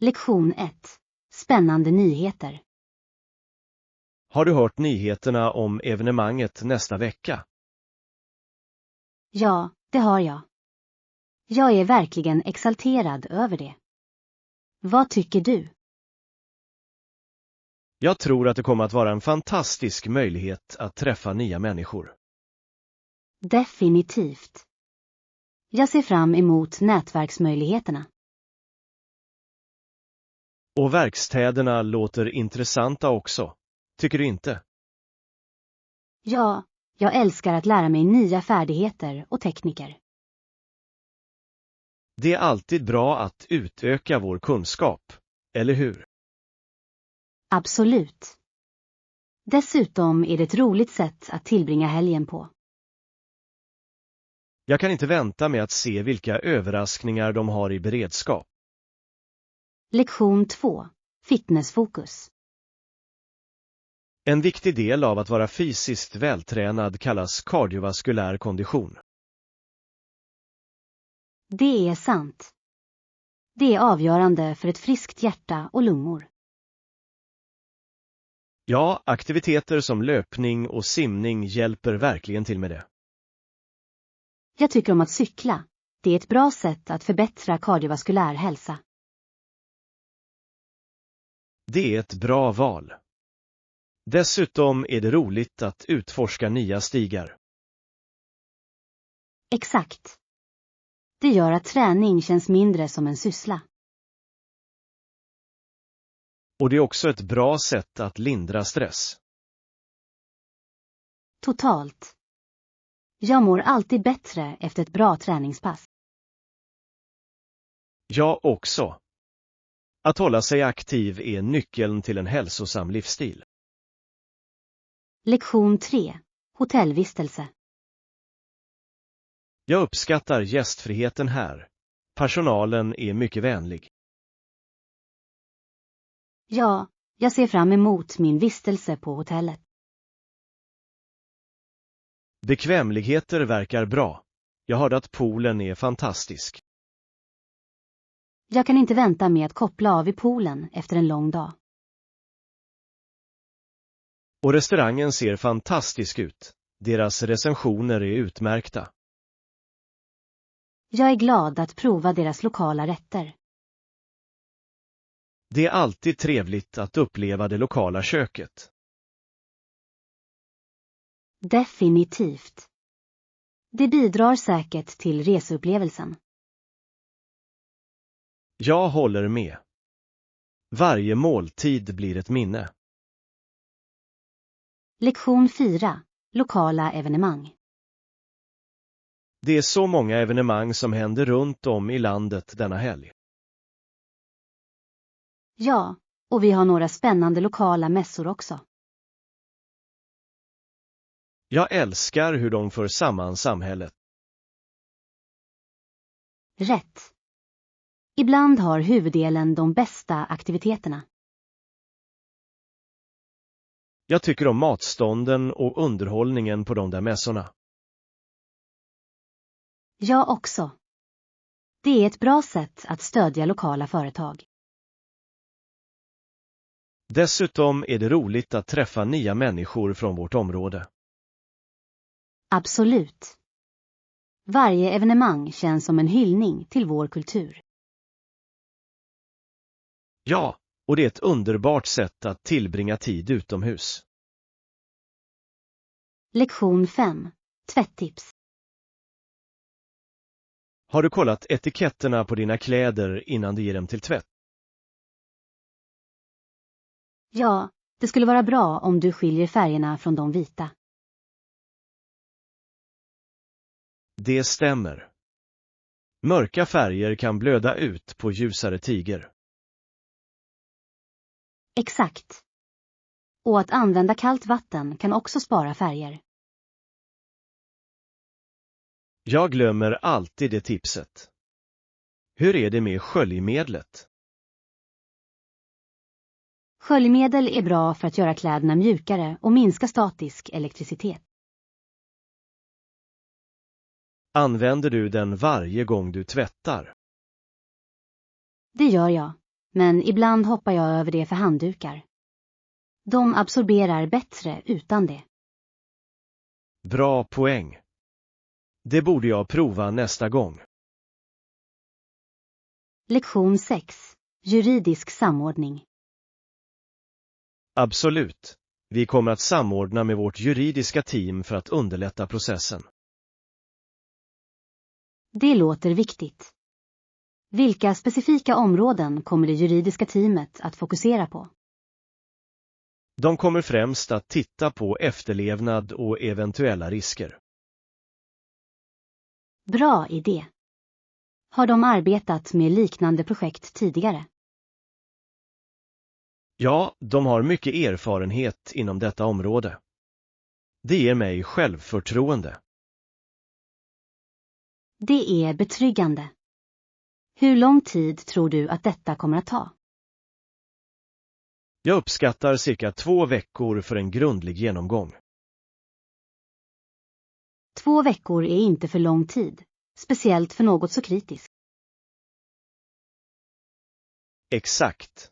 Lektion 1. Spännande nyheter. Har du hört nyheterna om evenemanget nästa vecka? Ja, det har jag. Jag är verkligen exalterad över det. Vad tycker du? Jag tror att det kommer att vara en fantastisk möjlighet att träffa nya människor. Definitivt. Jag ser fram emot nätverksmöjligheterna. Och verkstäderna låter intressanta också. Tycker du inte? Ja, jag älskar att lära mig nya färdigheter och tekniker. Det är alltid bra att utöka vår kunskap, eller hur? Absolut. Dessutom är det ett roligt sätt att tillbringa helgen på. Jag kan inte vänta med att se vilka överraskningar de har i beredskap. Lektion 2. Fitnessfokus. En viktig del av att vara fysiskt vältränad kallas kardiovaskulär kondition. Det är sant. Det är avgörande för ett friskt hjärta och lungor. Ja, aktiviteter som löpning och simning hjälper verkligen till med det. Jag tycker om att cykla. Det är ett bra sätt att förbättra kardiovaskulär hälsa. Det är ett bra val. Dessutom är det roligt att utforska nya stigar. Exakt. Det gör att träning känns mindre som en syssla. Och det är också ett bra sätt att lindra stress. Totalt. Jag mår alltid bättre efter ett bra träningspass. Jag också. Att hålla sig aktiv är nyckeln till en hälsosam livsstil. Lektion 3. Hotellvistelse. Jag uppskattar gästfriheten här. Personalen är mycket vänlig. Ja, jag ser fram emot min vistelse på hotellet. Bekvämligheter verkar bra. Jag hörde att poolen är fantastisk. Jag kan inte vänta med att koppla av i poolen efter en lång dag. Och restaurangen ser fantastisk ut. Deras recensioner är utmärkta. Jag är glad att prova deras lokala rätter. Det är alltid trevligt att uppleva det lokala köket. Definitivt. Det bidrar säkert till reseupplevelsen. Jag håller med. Varje måltid blir ett minne. Lektion 4. Lokala evenemang. Det är så många evenemang som händer runt om i landet denna helg. Ja, och vi har några spännande lokala mässor också. Jag älskar hur de för samman samhället. Rätt. Ibland har huvuddelen de bästa aktiviteterna. Jag tycker om matstånden och underhållningen på de där mässorna. Jag också. Det är ett bra sätt att stödja lokala företag. Dessutom är det roligt att träffa nya människor från vårt område. Absolut. Varje evenemang känns som en hyllning till vår kultur. Ja, och det är ett underbart sätt att tillbringa tid utomhus. Lektion 5. Tvätttips. Har du kollat etiketterna på dina kläder innan du ger dem till tvätt? Ja, det skulle vara bra om du skiljer färgerna från de vita. Det stämmer. Mörka färger kan blöda ut på ljusare tyger. Exakt. Och att använda kallt vatten kan också spara färger. Jag glömmer alltid det tipset. Hur är det med sköljmedlet? Sköljmedel är bra för att göra kläderna mjukare och minska statisk elektricitet. Använder du den varje gång du tvättar? Det gör jag. men ibland hoppar jag över det för handdukar. De absorberar bättre utan det. Bra poäng. Det borde jag prova nästa gång. Lektion 6. Juridisk samordning. Absolut. Vi kommer att samordna med vårt juridiska team för att underlätta processen. Det låter viktigt. Vilka specifika områden kommer det juridiska teamet att fokusera på? De kommer främst att titta på efterlevnad och eventuella risker. Bra idé. Har de arbetat med liknande projekt tidigare? Ja, de har mycket erfarenhet inom detta område. Det ger mig självförtroende. Det är betryggande. Hur lång tid tror du att detta kommer att ta? Jag uppskattar cirka 2 veckor för en grundlig genomgång. 2 veckor är inte för lång tid, speciellt för något så kritiskt. Exakt.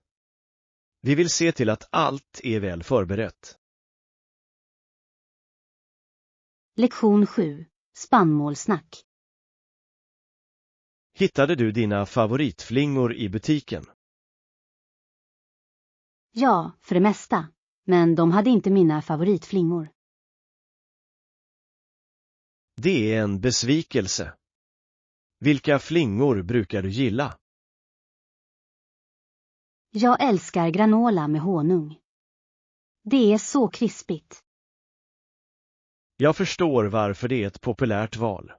Vi vill se till att allt är väl förberett. Lektion 7. Spannmålsnack. Hittade du dina favoritflingor i butiken? Ja, för det mesta. Men de hade inte mina favoritflingor. Det är en besvikelse. Vilka flingor brukar du gilla? Jag älskar granola med honung. Det är så krispigt. Jag förstår varför det är ett populärt val.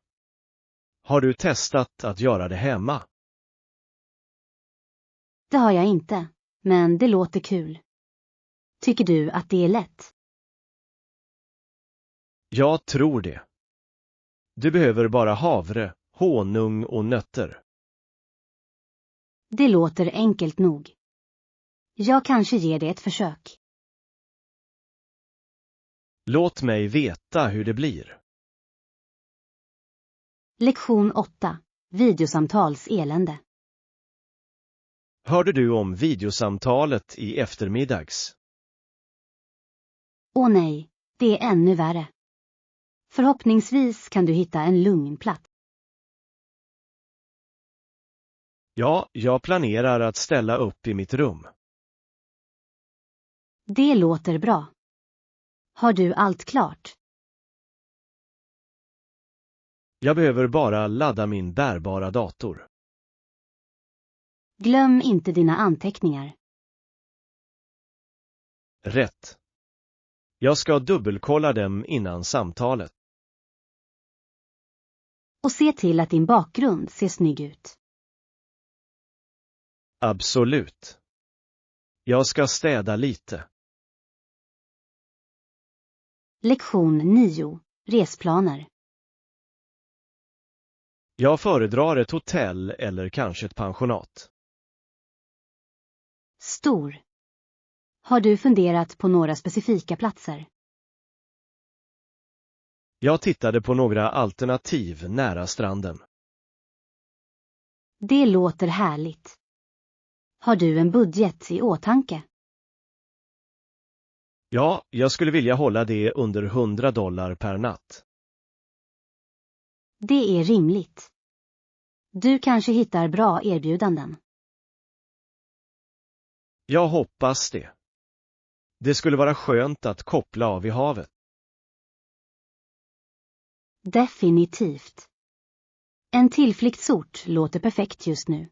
Har du testat att göra det hemma? Det har jag inte, men det låter kul. Tycker du att det är lätt? Jag tror det. Du behöver bara havre, honung och nötter. Det låter enkelt nog. Jag kanske ger det ett försök. Låt mig veta hur det blir. Lektion 8. Videosamtals elände. Hörde du om videosamtalet i eftermiddags? Åh nej, det är ännu värre. Förhoppningsvis kan du hitta en lugn plats. Ja, jag planerar att ställa upp i mitt rum. Det låter bra. Har du allt klart? Jag behöver bara ladda min bärbara dator. Glöm inte dina anteckningar. Rätt. Jag ska dubbelkolla dem innan samtalet. Och se till att din bakgrund ser snygg ut. Absolut. Jag ska städa lite. Lektion 9. Resplaner. Jag föredrar ett hotell eller kanske ett pensionat. Stor. Har du funderat på några specifika platser? Jag tittade på några alternativ nära stranden. Det låter härligt. Har du en budget i åtanke? Ja, jag skulle vilja hålla det under $100 per natt. Det är rimligt. Du kanske hittar bra erbjudanden. Jag hoppas det. Det skulle vara skönt att koppla av i havet. Definitivt. En tillflyktsort låter perfekt just nu.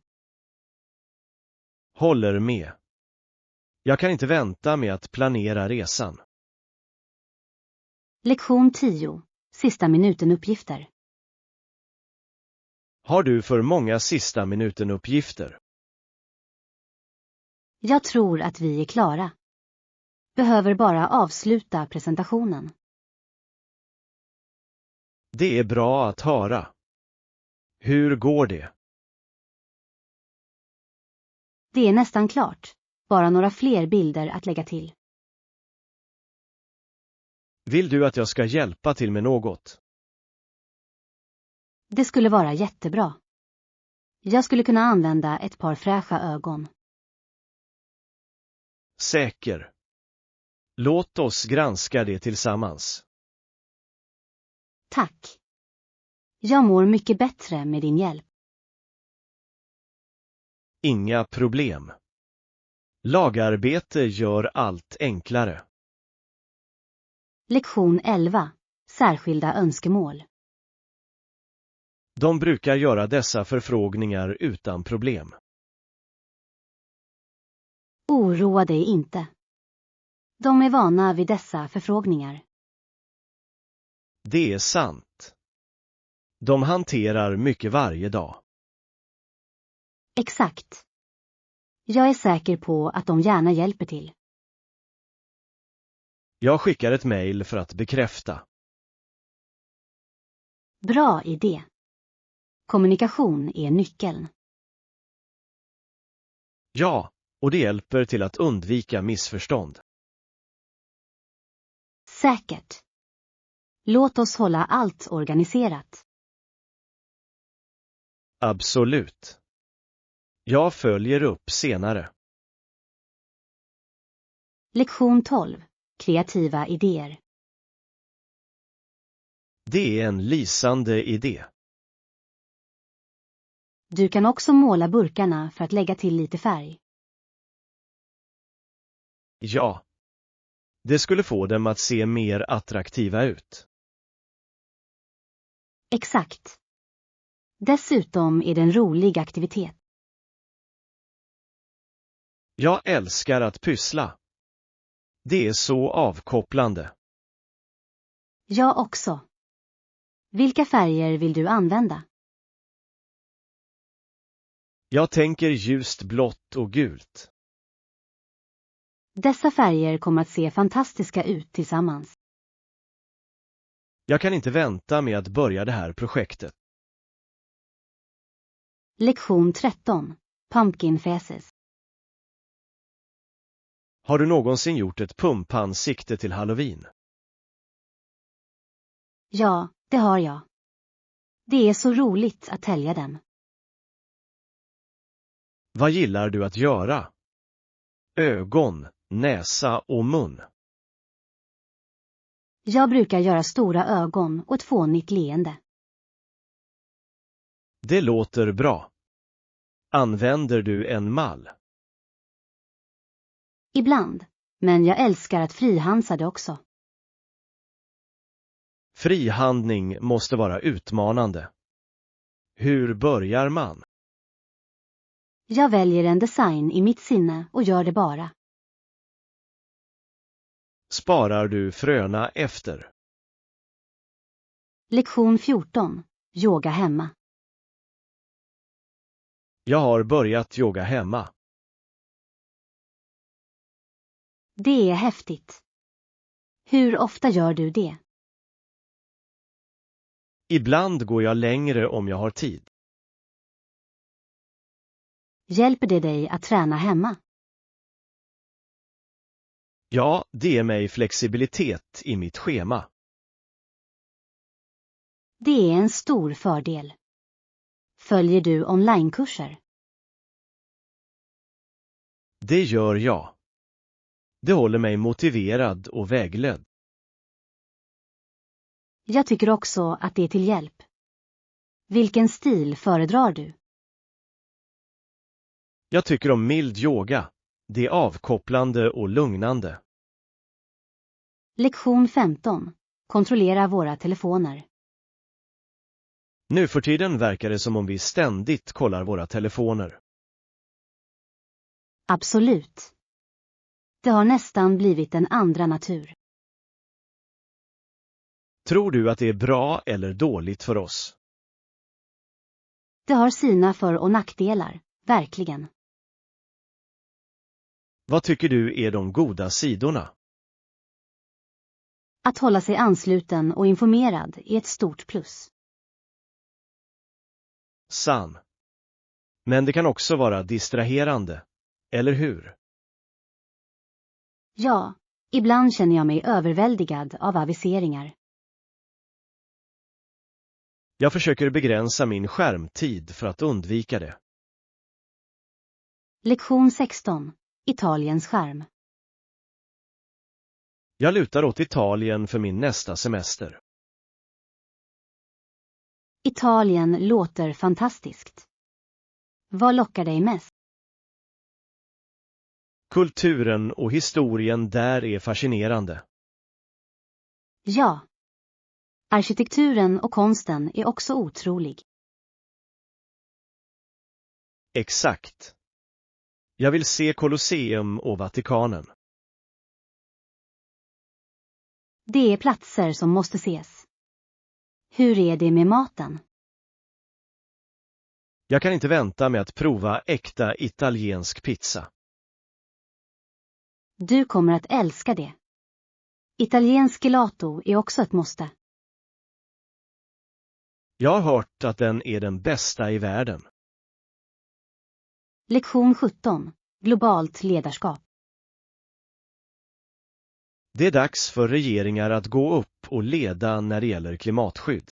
Håller med. Jag kan inte vänta med att planera resan. Lektion 10. Sista minuten-uppgifter. Har du för många sista minuten-uppgifter? Jag tror att vi är klara. Behöver bara avsluta presentationen. Det är bra att höra. Hur går det? Det är nästan klart. Bara några fler bilder att lägga till. Vill du att jag ska hjälpa till med något? Det skulle vara jättebra. Jag skulle kunna använda ett par fräscha ögon. Säker. Låt oss granska det tillsammans. Tack. Jag mår mycket bättre med din hjälp. Inga problem. Lagarbete gör allt enklare. Lektion 11. Särskilda önskemål. De brukar göra dessa förfrågningar utan problem. Oroa dig inte. De är vana vid dessa förfrågningar. Det är sant. De hanterar mycket varje dag. Exakt. Jag är säker på att de gärna hjälper till. Jag skickar ett mejl för att bekräfta. Bra idé. Kommunikation är nyckeln. Ja, och det hjälper till att undvika missförstånd. Säkert. Låt oss hålla allt organiserat. Absolut. Jag följer upp senare. Lektion 12. Kreativa idéer. Det är en lysande idé. Du kan också måla burkarna för att lägga till lite färg. Ja. Det skulle få dem att se mer attraktiva ut. Exakt. Dessutom är det en rolig aktivitet. Jag älskar att pyssla. Det är så avkopplande. Jag också. Vilka färger vill du använda? Jag tänker ljust blått och gult. Dessa färger kommer att se fantastiska ut tillsammans. Jag kan inte vänta med att börja det här projektet. Lektion 13. Pumpkin faces. Har du någonsin gjort ett pumpansikte till Halloween? Ja, det har jag. Det är så roligt att tälja dem. Vad gillar du att göra? Ögon, näsa och mun. Jag brukar göra stora ögon och ett fånigt leende. Det låter bra. Använder du en mall? Ibland, men jag älskar att frihansa det också. Frihandning måste vara utmanande. Hur börjar man? Jag väljer en design i mitt sinne och gör det bara. Sparar du fröna efter? Lektion 14. Yoga hemma. Jag har börjat yoga hemma. Det är häftigt. Hur ofta gör du det? Ibland går jag längre om jag har tid. Hjälper det dig att träna hemma? Ja, det ger mig flexibilitet i mitt schema. Det är en stor fördel. Följer du onlinekurser? Det gör jag. Det håller mig motiverad och vägledd. Jag tycker också att det är till hjälp. Vilken stil föredrar du? Jag tycker om mild yoga. Det är avkopplande och lugnande. Lektion 15. Kontrollera våra telefoner. Nu för tiden verkar det som om vi ständigt kollar våra telefoner. Absolut. Det har nästan blivit en andra natur. Tror du att det är bra eller dåligt för oss? Det har sina för- och nackdelar, verkligen. Vad tycker du är de goda sidorna? Att hålla sig ansluten och informerad är ett stort plus. Sann. Men det kan också vara distraherande, eller hur? Ja, ibland känner jag mig överväldigad av aviseringar. Jag försöker begränsa min skärmtid för att undvika det. Lektion 16. Italiens skärm. Jag lutar åt Italien för min nästa semester. Italien låter fantastiskt. Vad lockar dig mest? Kulturen och historien där är fascinerande. Ja. Arkitekturen och konsten är också otrolig. Exakt. Jag vill se Colosseum och Vatikanen. Det är platser som måste ses. Hur är det med maten? Jag kan inte vänta med att prova äkta italiensk pizza. Du kommer att älska det. Italiensk gelato är också ett måste. Jag har hört att den är den bästa i världen. Lektion 17. Globalt ledarskap. Det är dags för regeringar att gå upp och leda när det gäller klimatskydd.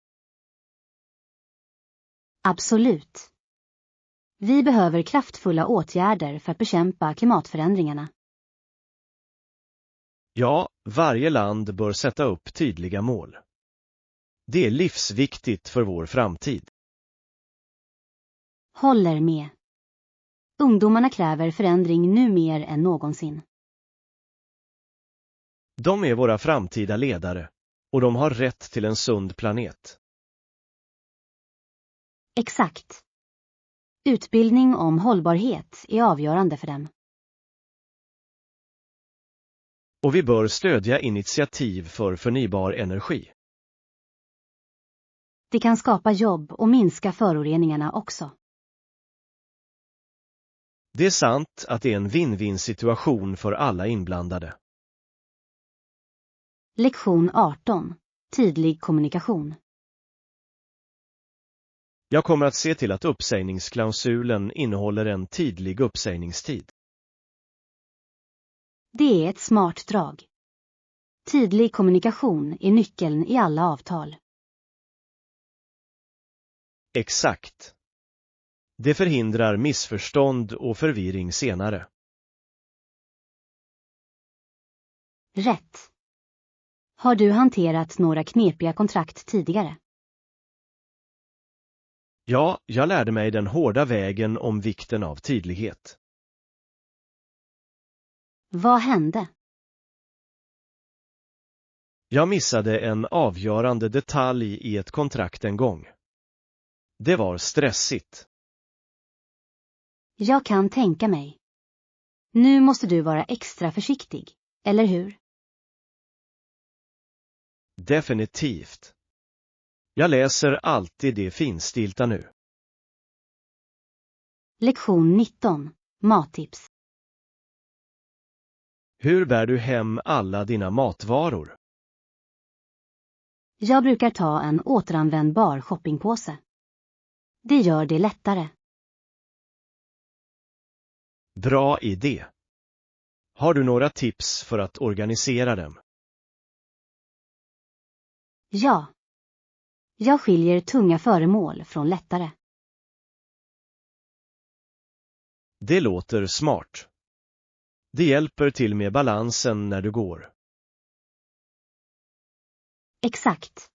Absolut. Vi behöver kraftfulla åtgärder för att bekämpa klimatförändringarna. Ja, varje land bör sätta upp tydliga mål. Det är livsviktigt för vår framtid. Håller med. Ungdomarna kräver förändring nu mer än någonsin. De är våra framtida ledare, och de har rätt till en sund planet. Exakt. Utbildning om hållbarhet är avgörande för dem. Och vi bör stödja initiativ för förnybar energi. Det kan skapa jobb och minska föroreningarna också. Det är sant att det är en win-win situation för alla inblandade. Lektion 18. Tydlig kommunikation. Jag kommer att se till att uppsägningsklausulen innehåller en tydlig uppsägningstid. Det är ett smart drag. Tydlig kommunikation är nyckeln i alla avtal. Exakt. Det förhindrar missförstånd och förvirring senare. Rätt. Har du hanterat några knepiga kontrakt tidigare? Ja, jag lärde mig den hårda vägen om vikten av tydlighet. Vad hände? Jag missade en avgörande detalj i ett kontrakt en gång. Det var stressigt. Jag kan tänka mig. Nu måste du vara extra försiktig, eller hur? Definitivt. Jag läser alltid det finstilta nu. Lektion 19. Mattips. Hur bär du hem alla dina matvaror? Jag brukar ta en återanvändbar shoppingpåse. Det gör det lättare. Bra idé. Har du några tips för att organisera dem? Ja. Jag skiljer tunga föremål från lättare. Det låter smart. Det hjälper till med balansen när du går. Exakt.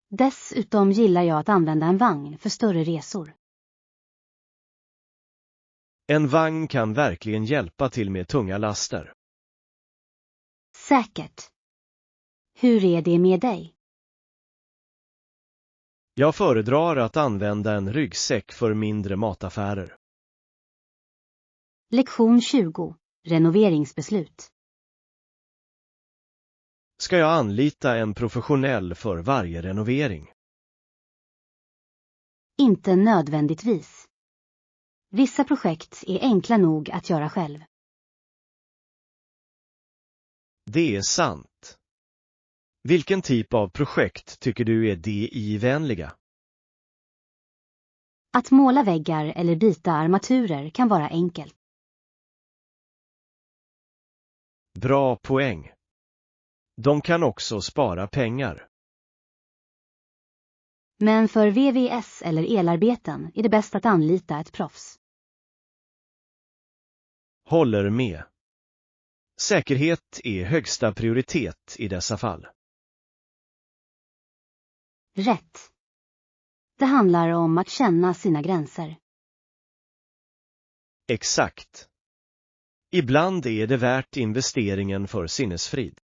Dessutom gillar jag att använda en vagn för större resor. En vagn kan verkligen hjälpa till med tunga laster. Säkert. Hur är det med dig? Jag föredrar att använda en ryggsäck för mindre mataffärer. Lektion 20. Renoveringsbeslut. Ska jag anlita en professionell för varje renovering? Inte nödvändigtvis. Vissa projekt är enkla nog att göra själv. Det är sant. Vilken typ av projekt tycker du är DI-vänliga? Att måla väggar eller byta armaturer kan vara enkelt. Bra poäng. De kan också spara pengar. Men för VVS eller elarbeten är det bäst att anlita ett proffs. Håller med. Säkerhet är högsta prioritet i dessa fall. Rätt. Det handlar om att känna sina gränser. Exakt. Ibland är det värt investeringen för sinnesfrid.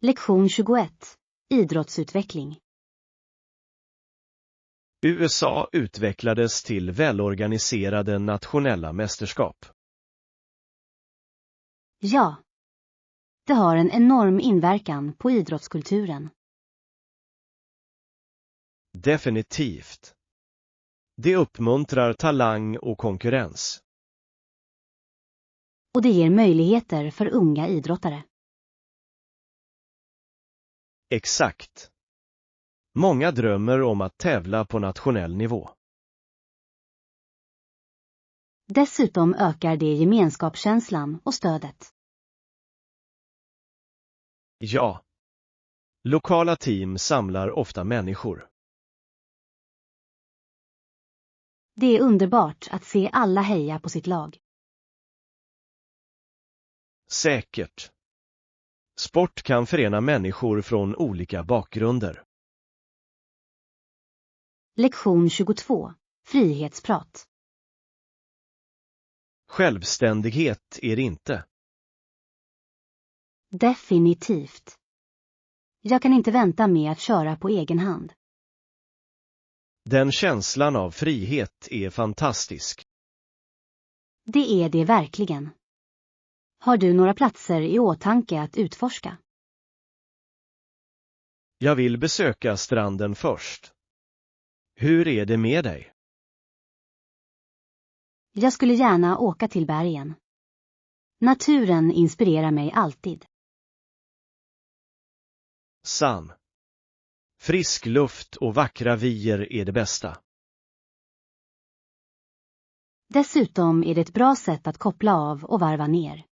Lektion 21. Idrottsutveckling. USA utvecklades till välorganiserade nationella mästerskap. Ja. Det har en enorm inverkan på idrottskulturen. Definitivt. Det uppmuntrar talang och konkurrens. Och det ger möjligheter för unga idrottare. Exakt. Många drömmer om att tävla på nationell nivå. Dessutom ökar det gemenskapskänslan och stödet. Ja. Lokala team samlar ofta människor. Det är underbart att se alla heja på sitt lag. Säkert. Sport kan förena människor från olika bakgrunder. Lektion 22. Frihetsprat. Självständighet är det inte. Definitivt. Jag kan inte vänta med att köra på egen hand. Den känslan av frihet är fantastisk. Det är det verkligen. Har du några platser i åtanke att utforska? Jag vill besöka stranden först. Hur är det med dig? Jag skulle gärna åka till bergen. Naturen inspirerar mig alltid. Sann. Frisk luft och vackra vyer är det bästa. Dessutom är det ett bra sätt att koppla av och varva ner.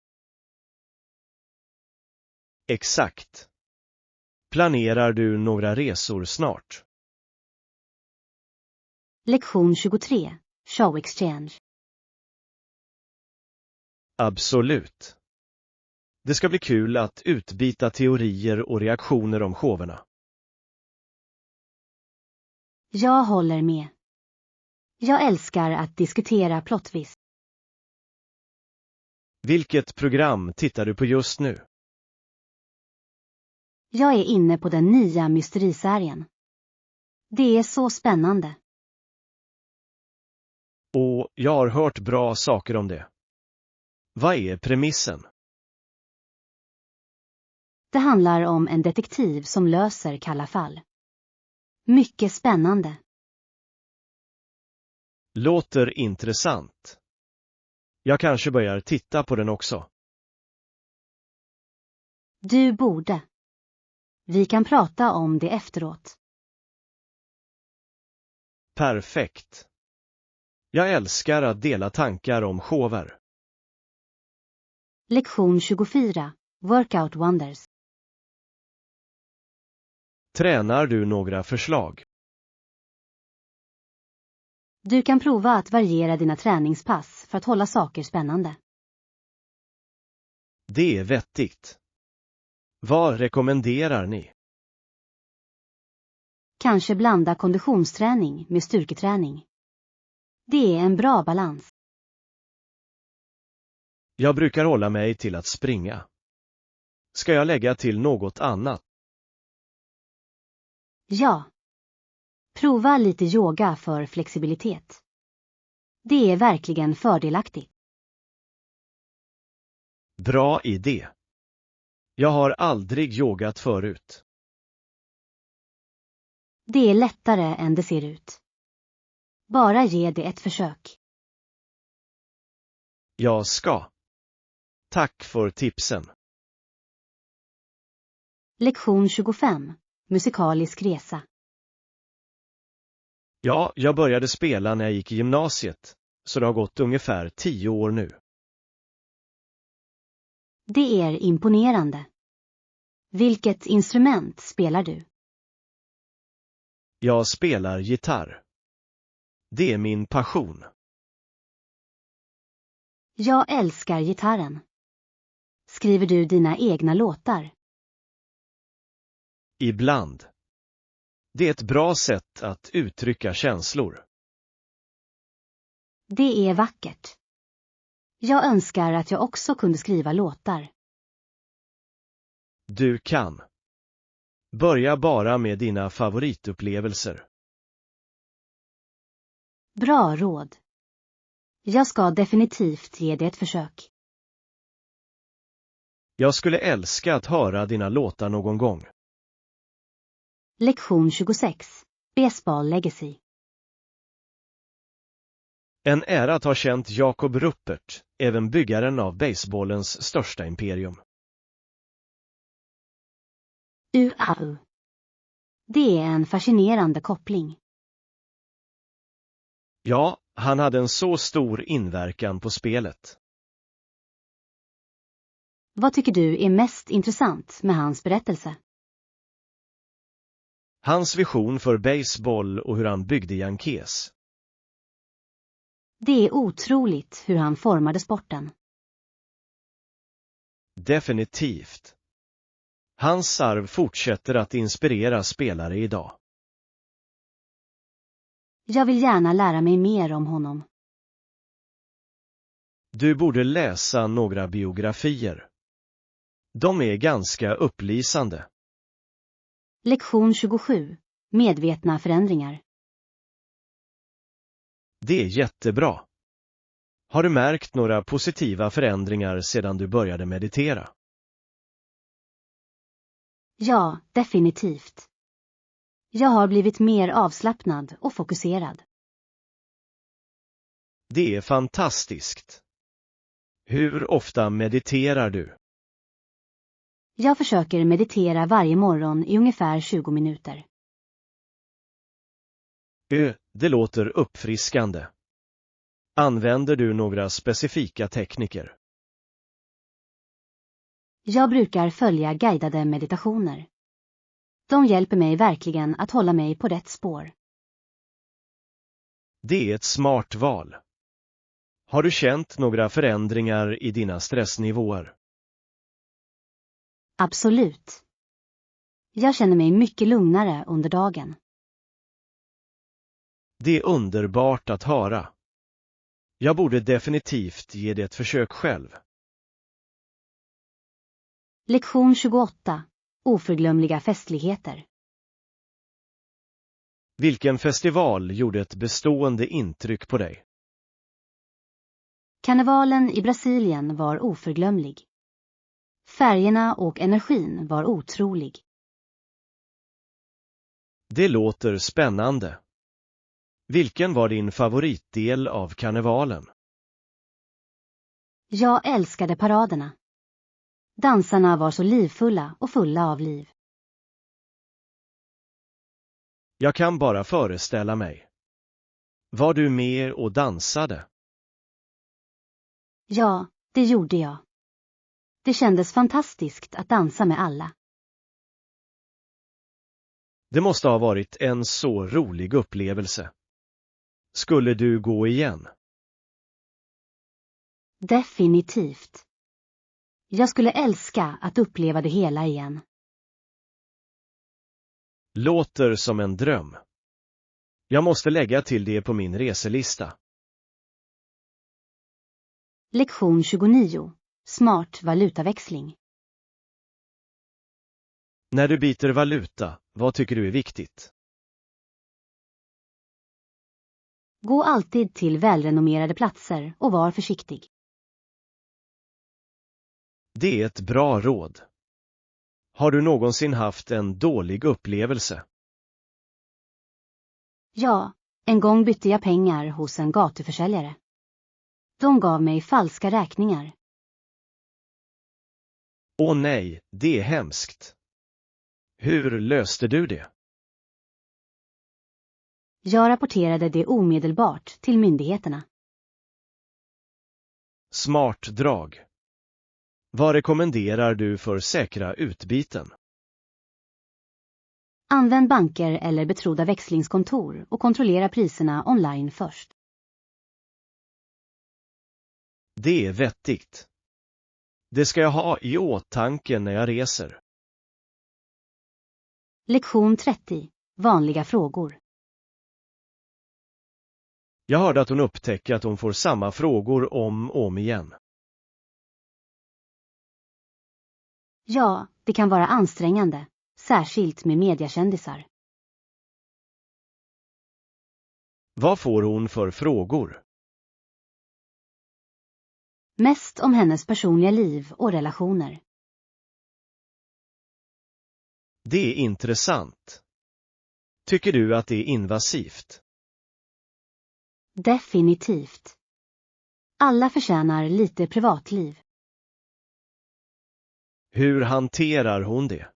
Exakt. Planerar du några resor snart? Lektion 23. Show exchange. Absolut. Det ska bli kul att utbyta teorier och reaktioner om showerna. Jag håller med. Jag älskar att diskutera plottvist. Vilket program tittar du på just nu? Jag är inne på den nya mysteriserien. Det är så spännande. Och jag har hört bra saker om det. Vad är premissen? Det handlar om en detektiv som löser kalla fall. Mycket spännande. Låter intressant. Jag kanske börjar titta på den också. Du borde. Vi kan prata om det efteråt. Perfekt. Jag älskar att dela tankar om shower. Lektion 24. Workout wonders. Tränar du några förslag? Du kan prova att variera dina träningspass för att hålla saker spännande. Det är vettigt. Vad rekommenderar ni? Kanske blanda konditionsträning med styrketräning. Det är en bra balans. Jag brukar hålla mig till att springa. Ska jag lägga till något annat? Ja. Prova lite yoga för flexibilitet. Det är verkligen fördelaktigt. Bra idé. Jag har aldrig yogat förut. Det är lättare än det ser ut. Bara ge det ett försök. Jag ska. Tack för tipsen. Lektion 25. Musikalisk resa. Ja, jag började spela när jag gick i gymnasiet, så det har gått ungefär 10 år nu. Det är imponerande. Vilket instrument spelar du? Jag spelar gitarr. Det är min passion. Jag älskar gitarren. Skriver du dina egna låtar? Ibland. Det är ett bra sätt att uttrycka känslor. Det är vackert. Jag önskar att jag också kunde skriva låtar. Du kan. Börja bara med dina favoritupplevelser. Bra råd. Jag ska definitivt ge det ett försök. Jag skulle älska att höra dina låtar någon gång. Lektion 26. Baseball Legacy. En ära att ha känt Jakob Ruppert, även byggaren av baseballens största imperium. UAU. Det är en fascinerande koppling. Ja, han hade en så stor inverkan på spelet. Vad tycker du är mest intressant med hans berättelse? Hans vision för baseball och hur han byggde Yankees. Det är otroligt hur han formade sporten. Definitivt. Hans arv fortsätter att inspirera spelare idag. Jag vill gärna lära mig mer om honom. Du borde läsa några biografier. De är ganska upplysande. Lektion 27. Medvetna förändringar. Det är jättebra. Har du märkt några positiva förändringar sedan du började meditera? Ja, definitivt. Jag har blivit mer avslappnad och fokuserad. Det är fantastiskt. Hur ofta mediterar du? Jag försöker meditera varje morgon i ungefär 20 minuter. Det låter uppfriskande. Använder du några specifika tekniker? Jag brukar följa guidade meditationer. De hjälper mig verkligen att hålla mig på rätt spår. Det är ett smart val. Har du känt några förändringar i dina stressnivåer? Absolut. Jag känner mig mycket lugnare under dagen. Det är underbart att höra. Jag borde definitivt ge det ett försök själv. Lektion 28. Oförglömliga festligheter. Vilken festival gjorde ett bestående intryck på dig? Karnevalen i Brasilien var oförglömlig. Färgerna och energin var otrolig. Det låter spännande. Vilken var din favoritdel av karnevalen? Jag älskade paraderna. Dansarna var så livfulla och fulla av liv. Jag kan bara föreställa mig. Var du med och dansade? Ja, det gjorde jag. Det kändes fantastiskt att dansa med alla. Det måste ha varit en så rolig upplevelse. Skulle du gå igen? Definitivt. Jag skulle älska att uppleva det hela igen. Låter som en dröm. Jag måste lägga till det på min reselista. Lektion 29. Smart valutaväxling. När du byter valuta, vad tycker du är viktigt? Gå alltid till välrenommerade platser och var försiktig. Det är ett bra råd. Har du någonsin haft en dålig upplevelse? Ja, en gång bytte jag pengar hos en gatuförsäljare. De gav mig falska räkningar. Åh nej, det är hemskt. Hur löste du det? Jag rapporterade det omedelbart till myndigheterna. Smart drag. Vad rekommenderar du för säkra utbyten? Använd banker eller betrodda växlingskontor och kontrollera priserna online först. Det är vettigt. Det ska jag ha i åtanke när jag reser. Lektion 30. Vanliga frågor. Jag hörde att hon upptäcker att hon får samma frågor om och om igen. Ja, det kan vara ansträngande, särskilt med mediakändisar. Vad får hon för frågor? Mest om hennes personliga liv och relationer. Det är intressant. Tycker du att det är invasivt? Definitivt. Alla förtjänar lite privatliv. Hur hanterar hon det?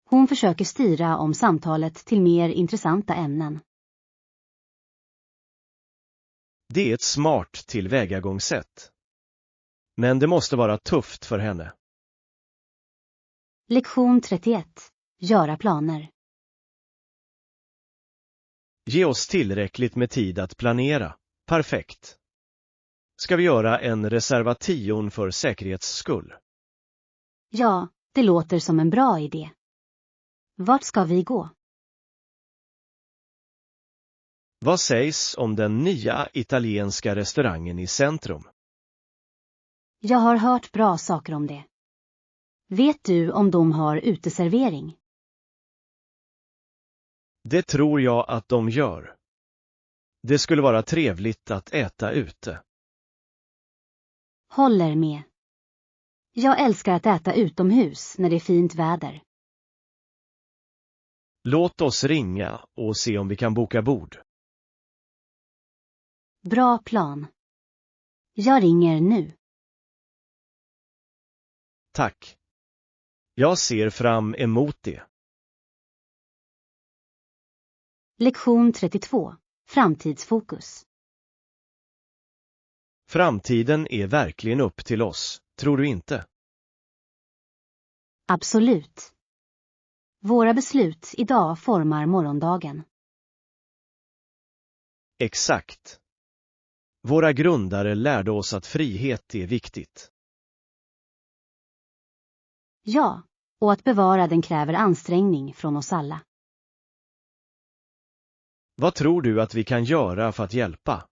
Hon försöker styra om samtalet till mer intressanta ämnen. Det är ett smart tillvägagångssätt. Men det måste vara tufft för henne. Lektion 31. Göra planer. Ge oss tillräckligt med tid att planera. Perfekt. Ska vi göra en reservation för säkerhets skull? Ja, det låter som en bra idé. Vart ska vi gå? Vad sägs om den nya italienska restaurangen i centrum? Jag har hört bra saker om det. Vet du om de har uteservering? Det tror jag att de gör. Det skulle vara trevligt att äta ute. Håller med. Jag älskar att äta utomhus när det är fint väder. Låt oss ringa och se om vi kan boka bord. Bra plan. Jag ringer nu. Tack. Jag ser fram emot det. Lektion 32. Framtidsfokus. Framtiden är verkligen upp till oss, tror du inte? Absolut. Våra beslut idag formar morgondagen. Exakt. Våra grundare lärde oss att frihet är viktigt. Ja, och att bevara den kräver ansträngning från oss alla. Vad tror du att vi kan göra för att hjälpa?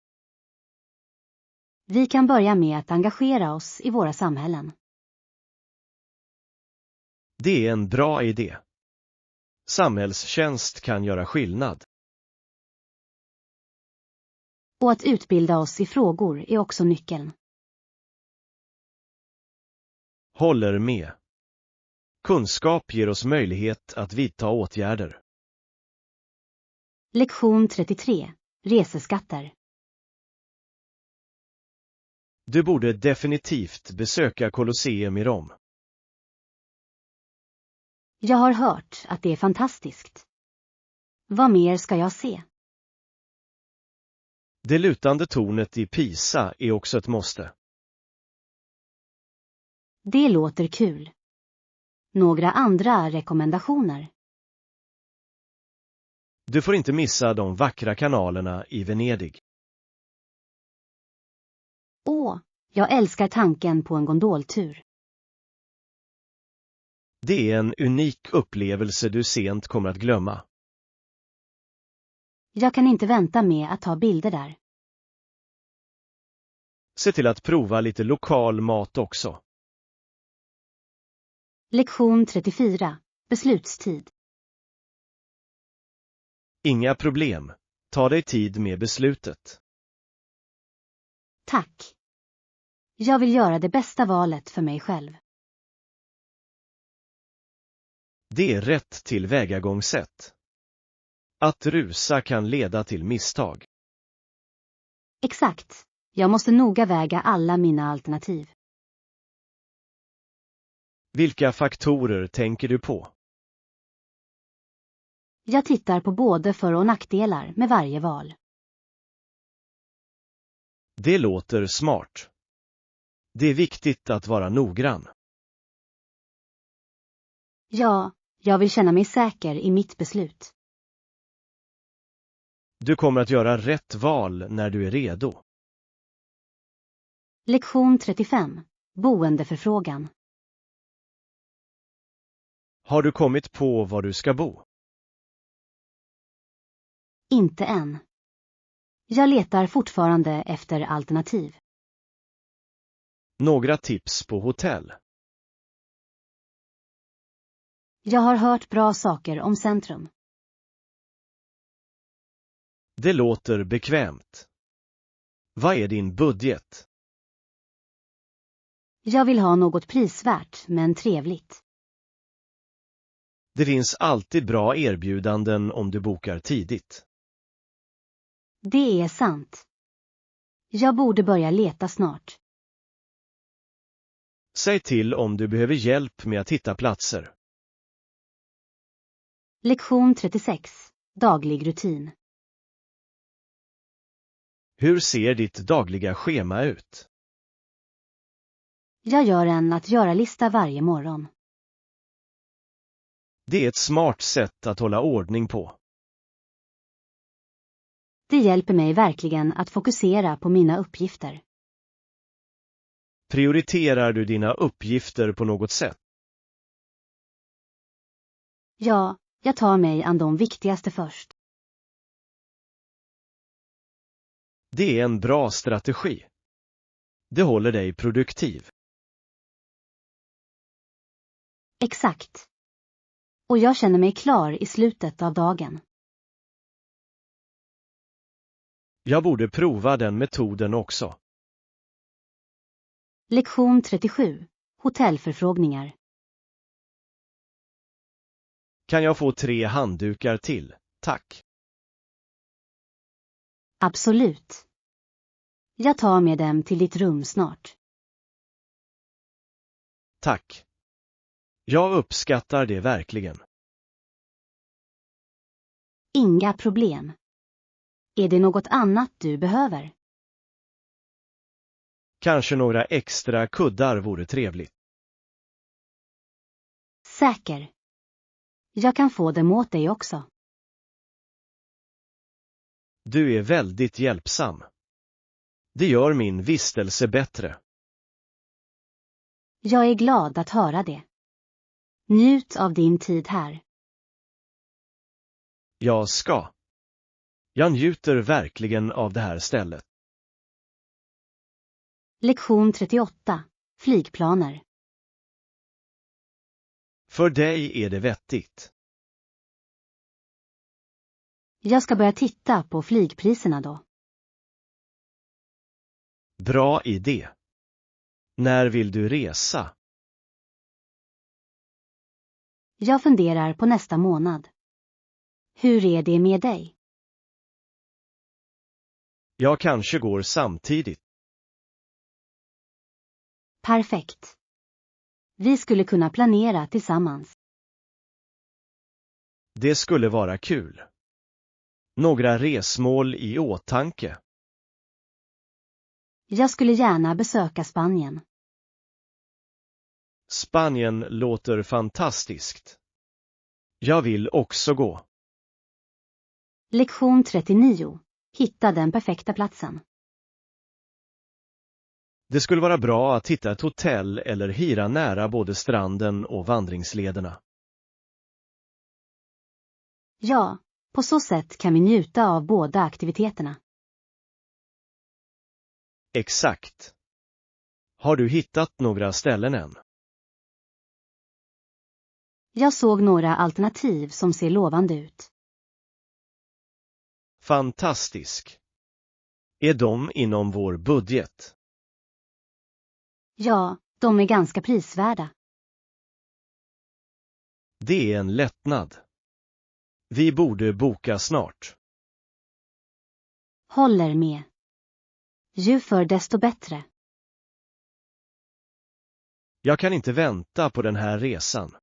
Vi kan börja med att engagera oss i våra samhällen. Det är en bra idé. Samhällstjänst kan göra skillnad. Och att utbilda oss i frågor är också nyckeln. Håller med. Kunskap ger oss möjlighet att vidta åtgärder. Lektion 33. Reseskatter. Du borde definitivt besöka Colosseum i Rom. Jag har hört att det är fantastiskt. Vad mer ska jag se? Det lutande tornet i Pisa är också ett måste. Det låter kul. Några andra rekommendationer? Du får inte missa de vackra kanalerna i Venedig. Åh, jag älskar tanken på en gondoltur. Det är en unik upplevelse du sent kommer att glömma. Jag kan inte vänta med att ta bilder där. Se till att prova lite lokal mat också. Lektion 34. Beslutstid. Inga problem. Ta dig tid med beslutet. Tack. Jag vill göra det bästa valet för mig själv. Det är rätt tillvägagångssätt. Att rusa kan leda till misstag. Exakt. Jag måste noga väga alla mina alternativ. Vilka faktorer tänker du på? Jag tittar på både för- och nackdelar med varje val. Det låter smart. Det är viktigt att vara noggrann. Ja, jag vill känna mig säker i mitt beslut. Du kommer att göra rätt val när du är redo. Lektion 35. Boendeförfrågan. Har du kommit på var du ska bo? Inte än. Jag letar fortfarande efter alternativ. Några tips på hotell. Jag har hört bra saker om centrum. Det låter bekvämt. Vad är din budget? Jag vill ha något prisvärt men trevligt. Det finns alltid bra erbjudanden om du bokar tidigt. Det är sant. Jag borde börja leta snart. Säg till om du behöver hjälp med att hitta platser. Lektion 36. Daglig rutin. Hur ser ditt dagliga schema ut? Jag gör en att göra-lista varje morgon. Det är ett smart sätt att hålla ordning på. Det hjälper mig verkligen att fokusera på mina uppgifter. Prioriterar du dina uppgifter på något sätt? Ja, jag tar mig an de viktigaste först. Det är en bra strategi. Det håller dig produktiv. Exakt. Och jag känner mig klar i slutet av dagen. Jag borde prova den metoden också. Lektion 37. Hotellförfrågningar. Kan jag få 3 handdukar till? Tack. Absolut. Jag tar med dem till ditt rum snart. Tack. Jag uppskattar det verkligen. Inga problem. Är det något annat du behöver? Kanske några extra kuddar vore trevligt. Säker. Jag kan få dem åt dig också. Du är väldigt hjälpsam. Det gör min vistelse bättre. Jag är glad att höra det. Njut av din tid här. Jag ska. Jag njuter verkligen av det här stället. Lektion 38. Flygplaner. För dig är det vettigt. Jag ska börja titta på flygpriserna då. Bra idé. När vill du resa? Jag funderar på nästa månad. Hur är det med dig? Jag kanske går samtidigt. Perfekt. Vi skulle kunna planera tillsammans. Det skulle vara kul. Några resmål i åtanke. Jag skulle gärna besöka Spanien. Spanien låter fantastiskt. Jag vill också gå. Lektion 39. Hitta den perfekta platsen. Det skulle vara bra att hitta ett hotell eller hyra nära både stranden och vandringslederna. Ja, på så sätt kan vi njuta av båda aktiviteterna. Exakt. Har du hittat några ställen än? Jag såg några alternativ som ser lovande ut. Fantastisk. Är de inom vår budget? Ja, de är ganska prisvärda. Det är en lättnad. Vi borde boka snart. Håller med. Ju förr desto bättre. Jag kan inte vänta på den här resan.